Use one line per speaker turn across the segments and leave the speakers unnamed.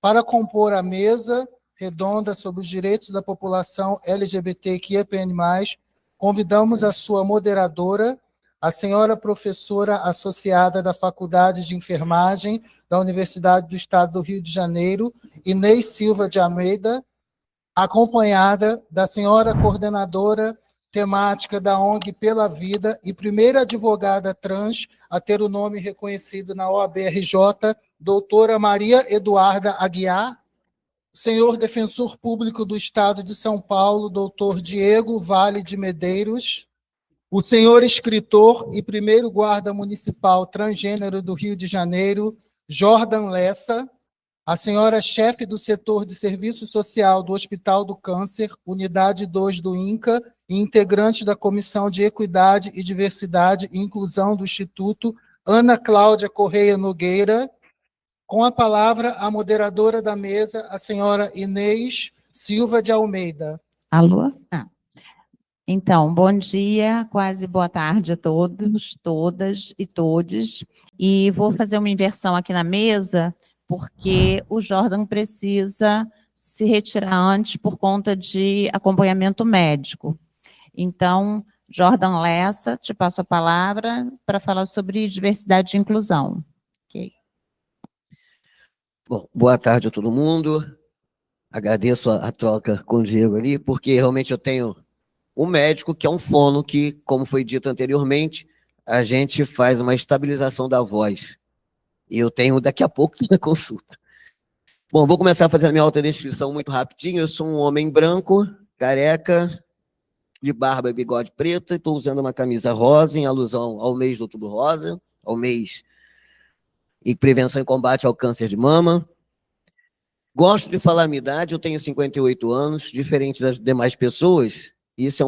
Para compor a mesa redonda sobre os direitos da população LGBTQIAPN+, convidamos a sua moderadora, a senhora professora associada da Faculdade de Enfermagem da Universidade do Estado do Rio de Janeiro, Inês Silva de Almeida, acompanhada da senhora coordenadora temática da ONG Pela Vida e primeira advogada trans a ter o nome reconhecido na OAB-RJ, doutora Maria Eduarda Aguiar, senhor defensor público do Estado de São Paulo, doutor Diego Vale de Medeiros, o senhor escritor e primeiro guarda municipal transgênero do Rio de Janeiro, Jordan Lessa, a senhora chefe do setor de serviço social do Hospital do Câncer, Unidade 2 do INCA, e integrante da Comissão de Equidade e Diversidade e Inclusão do Instituto, Ana Cláudia Correia Nogueira. Com a palavra, a moderadora da mesa, a senhora Inês Silva de Almeida.
Alô? Então, bom dia, quase boa tarde a todos, todas e todes. E vou fazer uma inversão aqui na mesa, porque o Jordan precisa se retirar antes por conta de acompanhamento médico. Então, Jordan Lessa, te passo a palavra para falar sobre diversidade e inclusão. Okay.
Bom, boa tarde a todo mundo. Agradeço a troca com o Diego ali, porque realmente eu tenho um médico que é um fono que, como foi dito anteriormente, a gente faz uma estabilização da voz. E eu tenho daqui a pouco na consulta. Bom, vou começar fazendo a minha autodescrição muito rapidinho. Eu sou um homem branco, careca, de barba e bigode preto, e estou usando uma camisa rosa em alusão ao mês do Outubro Rosa, ao mês em prevenção e combate ao câncer de mama. Gosto de falar a minha idade, eu tenho 58 anos, diferente das demais pessoas. Isso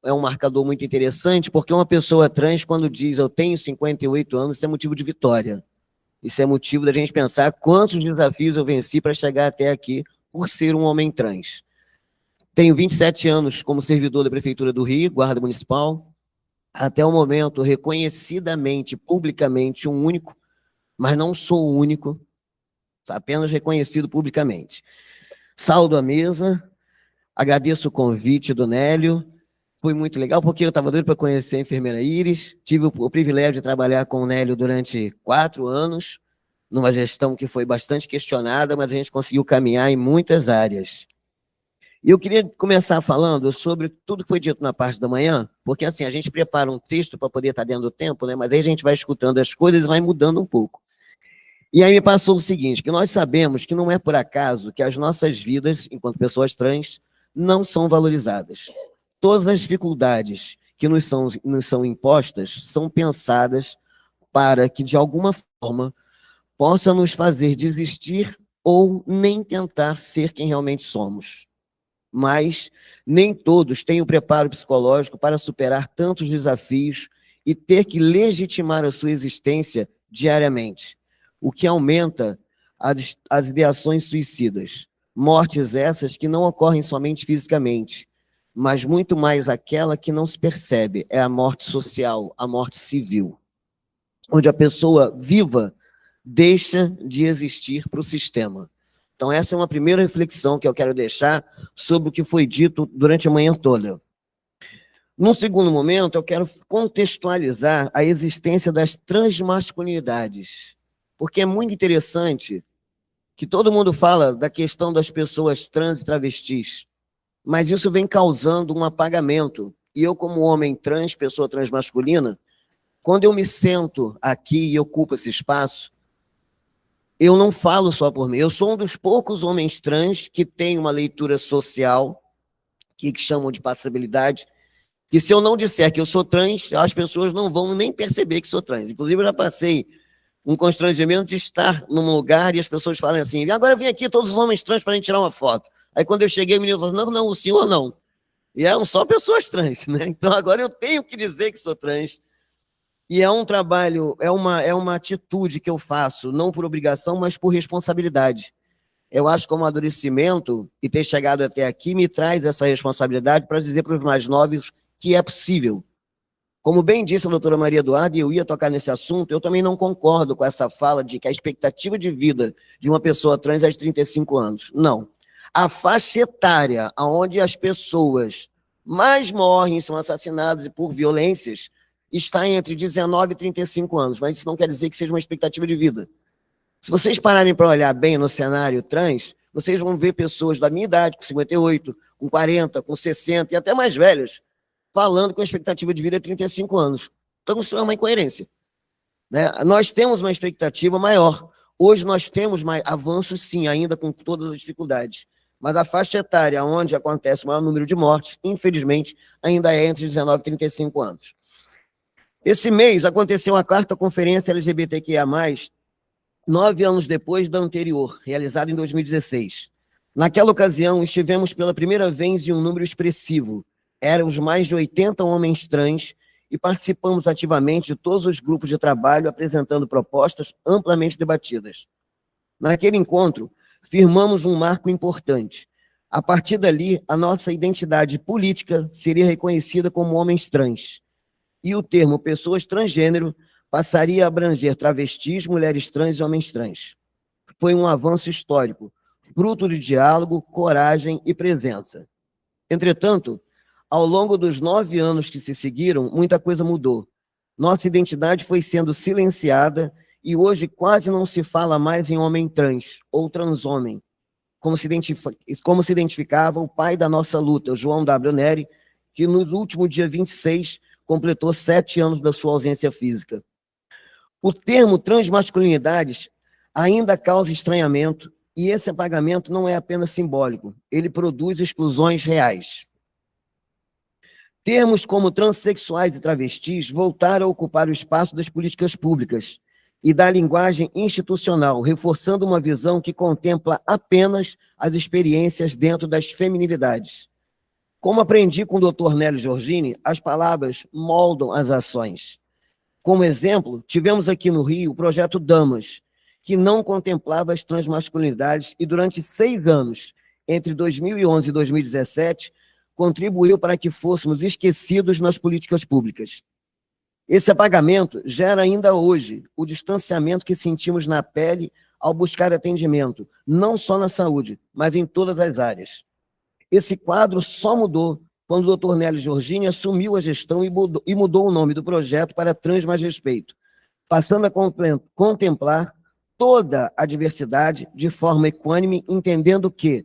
é um marcador muito interessante, porque uma pessoa trans, quando diz eu tenho 58 anos, isso é motivo de vitória. Isso é motivo da gente pensar quantos desafios eu venci para chegar até aqui por ser um homem trans. Tenho 27 anos como servidor da Prefeitura do Rio, guarda municipal. Até o momento, reconhecidamente, publicamente, um único, mas não sou o único, apenas reconhecido publicamente. Saúdo a mesa, agradeço o convite do Nélio, foi muito legal, porque eu estava doido para conhecer a enfermeira Iris, tive o privilégio de trabalhar com o Nélio durante 4 anos, numa gestão que foi bastante questionada, mas a gente conseguiu caminhar em muitas áreas. E eu queria começar falando sobre tudo que foi dito na parte da manhã, porque assim, a gente prepara um texto para poder estar dentro do tempo, né? Mas aí a gente vai escutando as coisas e vai mudando um pouco. E aí me passou o seguinte, que nós sabemos que não é por acaso que as nossas vidas, enquanto pessoas trans, não são valorizadas. Todas as dificuldades que nos são impostas são pensadas para que, de alguma forma, possa nos fazer desistir ou nem tentar ser quem realmente somos. Mas nem todos têm o preparo psicológico para superar tantos desafios e ter que legitimar a sua existência diariamente, o que aumenta as ideações suicidas. Mortes essas que não ocorrem somente fisicamente, mas muito mais aquela que não se percebe, é a morte social, a morte civil, onde a pessoa viva deixa de existir para o sistema. Então essa é uma primeira reflexão que eu quero deixar sobre o que foi dito durante a manhã toda. Num segundo momento, eu quero contextualizar a existência das transmasculinidades, porque é muito interessante que todo mundo fala da questão das pessoas trans e travestis, mas isso vem causando um apagamento. E eu, como homem trans, pessoa transmasculina, quando eu me sento aqui e ocupo esse espaço, eu não falo só por mim. Eu sou um dos poucos homens trans que tem uma leitura social, que chamam de passabilidade, que se eu não disser que eu sou trans, as pessoas não vão nem perceber que sou trans. Inclusive, eu já passei um constrangimento de estar num lugar e as pessoas falam assim, agora vem aqui todos os homens trans para a gente tirar uma foto. Aí quando eu cheguei, o menino falou assim, não, o senhor não. E eram só pessoas trans, né? Então agora eu tenho que dizer que sou trans. E é um trabalho, é uma atitude que eu faço, não por obrigação, mas por responsabilidade. Eu acho que o amadurecimento e ter chegado até aqui me traz essa responsabilidade para dizer para os mais novos que é possível. Como bem disse a doutora Maria Eduarda, e eu ia tocar nesse assunto, eu também não concordo com essa fala de que a expectativa de vida de uma pessoa trans é de 35 anos. Não. A faixa etária onde as pessoas mais morrem, são assassinadas por violências, está entre 19 e 35 anos, mas isso não quer dizer que seja uma expectativa de vida. Se vocês pararem para olhar bem no cenário trans, vocês vão ver pessoas da minha idade, com 58, com 40, com 60 e até mais velhas, falando que a expectativa de vida é 35 anos. Então, isso é uma incoerência, né? Nós temos uma expectativa maior. Hoje nós temos mais avanços, sim, ainda com todas as dificuldades. Mas a faixa etária onde acontece o maior número de mortes, infelizmente, ainda é entre 19 e 35 anos. Esse mês aconteceu a 4ª Conferência LGBTQIA+, 9 anos depois da anterior, realizada em 2016. Naquela ocasião, estivemos pela primeira vez em um número expressivo. Éramos mais de 80 homens trans e participamos ativamente de todos os grupos de trabalho, apresentando propostas amplamente debatidas. Naquele encontro, firmamos um marco importante. A partir dali, a nossa identidade política seria reconhecida como homens trans. E o termo pessoas transgênero passaria a abranger travestis, mulheres trans e homens trans. Foi um avanço histórico, fruto de diálogo, coragem e presença. Entretanto, ao longo dos 9 anos que se seguiram, muita coisa mudou. Nossa identidade foi sendo silenciada e hoje quase não se fala mais em homem trans ou transhomem, como se identificava o pai da nossa luta, o João W. Neri, que no último dia 26 completou 7 anos da sua ausência física. O termo transmasculinidades ainda causa estranhamento e esse apagamento não é apenas simbólico, ele produz exclusões reais. Termos como transexuais e travestis voltaram a ocupar o espaço das políticas públicas e da linguagem institucional, reforçando uma visão que contempla apenas as experiências dentro das feminilidades. Como aprendi com o Dr. Nélio Giorgini, as palavras moldam as ações. Como exemplo, tivemos aqui no Rio o projeto Damas, que não contemplava as transmasculinidades e durante 6 anos, entre 2011 e 2017, contribuiu para que fôssemos esquecidos nas políticas públicas. Esse apagamento gera ainda hoje o distanciamento que sentimos na pele ao buscar atendimento, não só na saúde, mas em todas as áreas. Esse quadro só mudou quando o Dr. Nélio Giorgini assumiu a gestão e mudou o nome do projeto para Trans Mais Respeito, passando a contemplar toda a diversidade de forma equânime, entendendo que,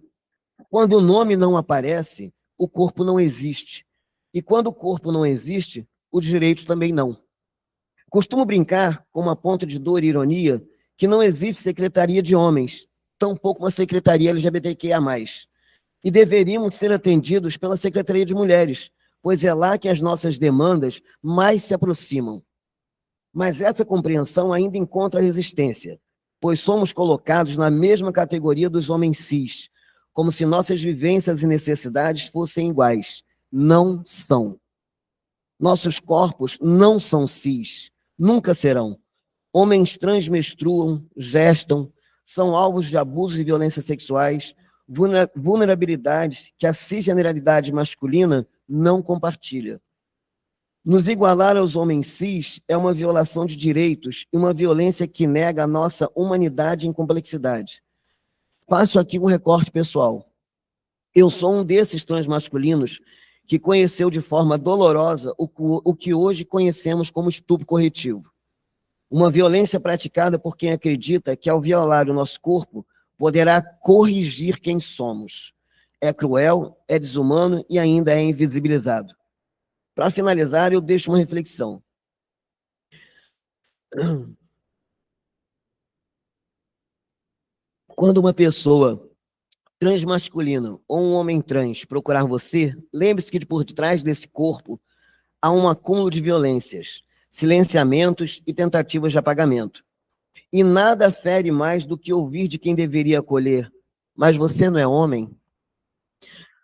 quando o nome não aparece, o corpo não existe. E quando o corpo não existe, os direitos também não. Costumo brincar, com uma ponta de dor e ironia, que não existe secretaria de homens, tampouco uma secretaria LGBTQIA+. E deveríamos ser atendidos pela Secretaria de Mulheres, pois é lá que as nossas demandas mais se aproximam. Mas essa compreensão ainda encontra resistência, pois somos colocados na mesma categoria dos homens cis, como se nossas vivências e necessidades fossem iguais. Não são. Nossos corpos não são cis, nunca serão. Homens trans menstruam, gestam, são alvos de abusos e violências sexuais, vulnerabilidade que a cisgeneralidade masculina não compartilha. Nos igualar aos homens cis é uma violação de direitos e uma violência que nega a nossa humanidade em complexidade. Faço aqui um recorte pessoal. Eu sou um desses transmasculinos que conheceu de forma dolorosa o que hoje conhecemos como estupro corretivo. Uma violência praticada por quem acredita que, ao violar o nosso corpo, poderá corrigir quem somos. É cruel, é desumano e ainda é invisibilizado. Para finalizar, eu deixo uma reflexão. Quando uma pessoa transmasculina ou um homem trans procurar você, lembre-se que por trás desse corpo há um acúmulo de violências, silenciamentos e tentativas de apagamento. E nada fere mais do que ouvir de quem deveria acolher. Mas você não é homem?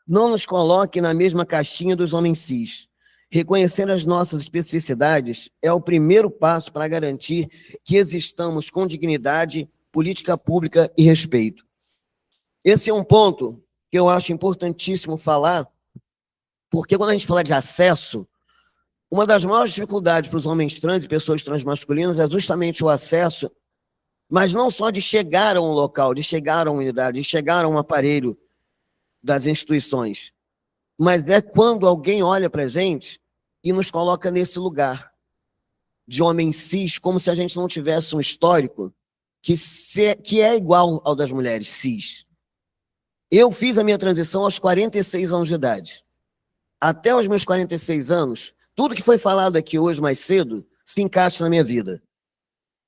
Não nos coloque na mesma caixinha dos homens cis. Reconhecer as nossas especificidades é o primeiro passo para garantir que existamos com dignidade, política pública e respeito. Esse é um ponto que eu acho importantíssimo falar, porque quando a gente fala de acesso, Uma das maiores dificuldades para os homens trans e pessoas transmasculinas é justamente o acesso, mas não só de chegar a um local, de chegar a uma unidade, de chegar a um aparelho das instituições, mas é quando alguém olha para a gente e nos coloca nesse lugar de homem cis, como se a gente não tivesse um histórico que é igual ao das mulheres cis. Eu fiz a minha transição aos 46 anos de idade. Até os meus 46 anos, tudo que foi falado aqui hoje mais cedo se encaixa na minha vida.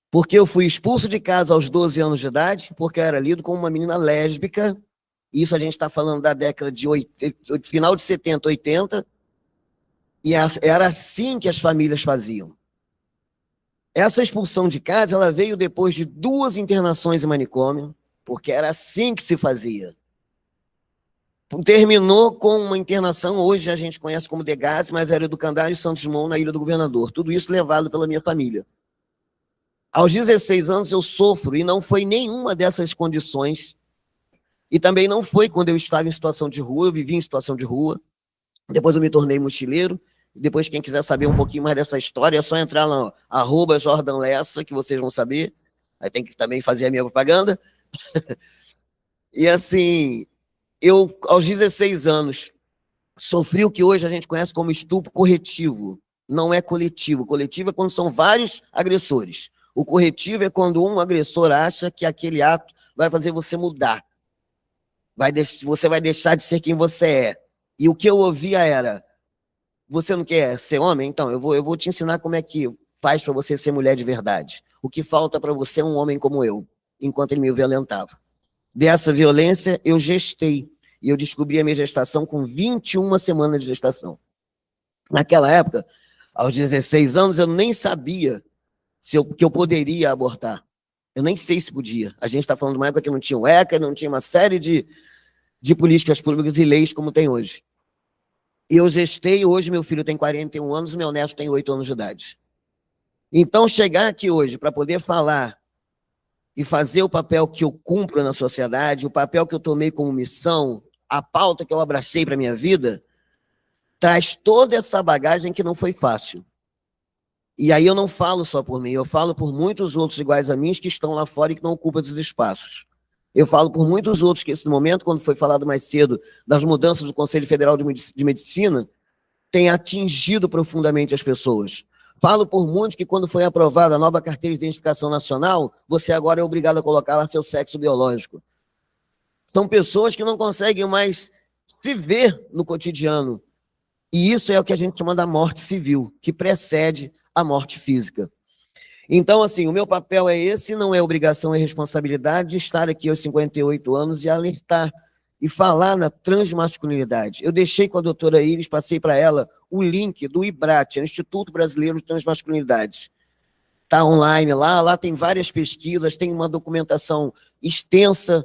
Porque eu fui expulso de casa aos 12 anos de idade, porque eu era lido como uma menina lésbica. Isso a gente está falando da década de final de 70, 80. E era assim que as famílias faziam. Essa expulsão de casa, ela veio depois de 2 internações em manicômio, porque era assim que se fazia. Terminou com uma internação, hoje a gente conhece como Degase, mas era do Candário Santos Dumont, na Ilha do Governador. Tudo isso levado pela minha família. Aos 16 anos eu sofro, e não foi nenhuma dessas condições, e também não foi quando eu estava em situação de rua, eu vivi em situação de rua. Depois eu me tornei mochileiro. Depois, quem quiser saber um pouquinho mais dessa história, é só entrar lá, @Jordan Lessa, que vocês vão saber. Aí tem que também fazer a minha propaganda. E assim, eu, aos 16 anos, sofri o que hoje a gente conhece como estupro corretivo. Não é coletivo. Coletivo é quando são vários agressores. O corretivo é quando um agressor acha que aquele ato vai fazer você mudar. Você vai deixar de ser quem você é. E o que eu ouvia era: você não quer ser homem? Então, eu vou te ensinar como é que faz para você ser mulher de verdade. O que falta para você é um homem como eu, enquanto ele me violentava. Dessa violência, eu gestei. E eu descobri a minha gestação com 21 semanas de gestação. Naquela época, aos 16 anos, eu nem sabia que eu poderia abortar. Eu nem sei se podia. A gente está falando de uma época que não tinha o ECA, não tinha uma série de políticas públicas e leis como tem hoje. Eu gestei, hoje meu filho tem 41 anos e meu neto tem 8 anos de idade. Então, chegar aqui hoje para poder falar e fazer o papel que eu cumpro na sociedade, o papel que eu tomei como missão, a pauta que eu abracei para a minha vida, traz toda essa bagagem que não foi fácil. E aí eu não falo só por mim, eu falo por muitos outros iguais a mim que estão lá fora e que não ocupam esses espaços. Eu falo por muitos outros que esse momento, quando foi falado mais cedo das mudanças do Conselho Federal de Medicina, tem atingido profundamente as pessoas. Falo por muitos que quando foi aprovada a nova carteira de identificação nacional, você agora é obrigado a colocar lá seu sexo biológico. São pessoas que não conseguem mais se ver no cotidiano. E isso é o que a gente chama da morte civil, que precede a morte física. Então, assim, o meu papel é esse, não é obrigação, é responsabilidade de estar aqui aos 58 anos e alertar e falar na transmasculinidade. Eu deixei com a doutora Iris, passei para ela o link do IBRAT, Instituto Brasileiro de Transmasculinidade. Está online lá tem várias pesquisas, tem uma documentação extensa.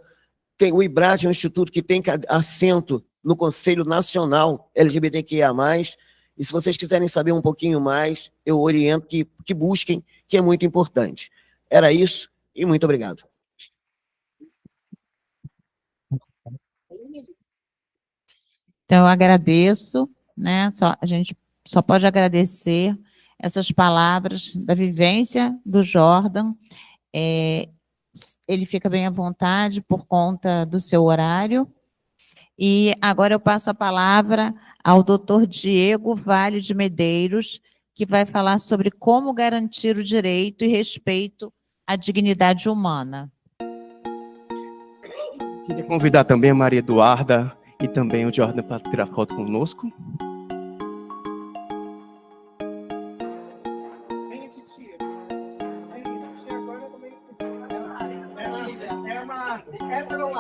O IBRAT é um instituto que tem assento no Conselho Nacional LGBTQIA+, e se vocês quiserem saber um pouquinho mais, eu oriento que busquem, que é muito importante. Era isso, e muito obrigado.
Então, eu agradeço, né? A gente só pode agradecer essas palavras da vivência do Jordan. Ele fica bem à vontade por conta do seu horário. E agora eu passo a palavra ao doutor Diego Vale de Medeiros, que vai falar sobre como garantir o direito e respeito à dignidade humana.
Queria convidar também a Maria Eduarda e também o Jordan para tirar foto conosco.
É uma